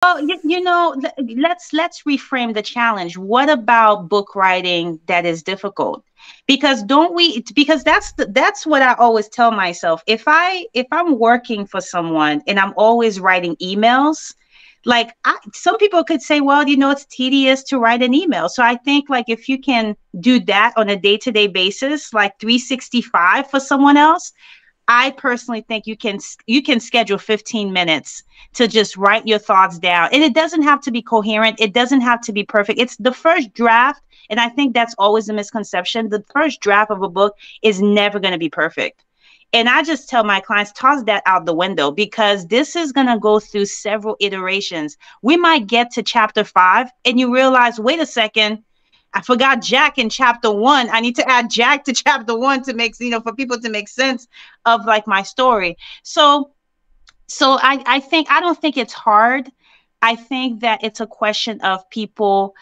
Well, let's reframe the challenge. What about book writing that is difficult? Because don't we? Because that's what I always tell myself. If I'm working for someone and I'm always writing emails, like some people could say, well, it's tedious to write an email. So I think like if you can do that on a day-to-day basis, like 365 for someone else, I personally think you can schedule 15 minutes to just write your thoughts down. And it doesn't have to be coherent. It doesn't have to be perfect. It's the first draft. And I think that's always a misconception. The first draft of a book is never going to be perfect. And I just tell my clients, toss that out the window because this is going to go through several iterations. We might get to chapter 5 and you realize, wait a second, I forgot Jack in chapter 1. I need to add Jack to chapter 1 to make, for people to make sense of like my story. So I don't think it's hard. I think that it's a question of people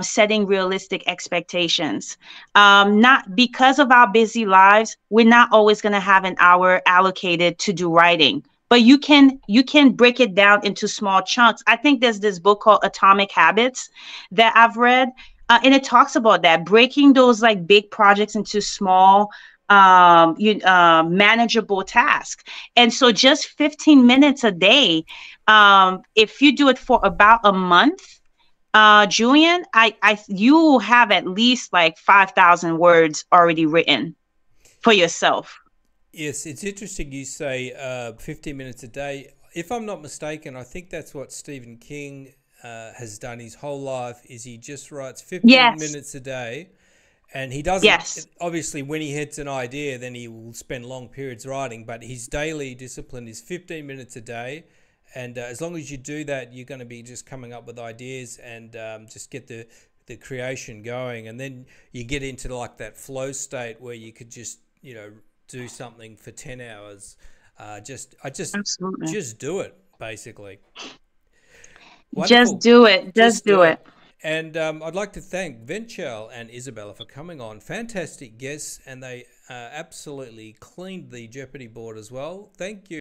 setting realistic expectations. Not because of our busy lives, we're not always going to have an hour allocated to do writing. But you can break it down into small chunks. I think there's this book called Atomic Habits that I've read, and it talks about that, breaking those like big projects into small manageable tasks. And so just 15 minutes a day, if you do it for about a month, Julian, you will have at least like 5,000 words already written for yourself. Yes, it's interesting you say 15 minutes a day. If I'm not mistaken, I think that's what Stephen King has done his whole life is he just writes 15 Yes, minutes a day. And he doesn't, yes, obviously, when he hits an idea, then he will spend long periods writing. But his daily discipline is 15 minutes a day. And as long as you do that, you're going to be just coming up with ideas and just get the creation going. And then you get into like that flow state where you could just, do something for 10 hours. absolutely. Just do it, basically. Just Wonderful. do it. Just Just do do it. it. And I'd like to thank Venchele and Isabella for coming on. Fantastic guests, and they absolutely cleaned the Jeopardy board as well. Thank you.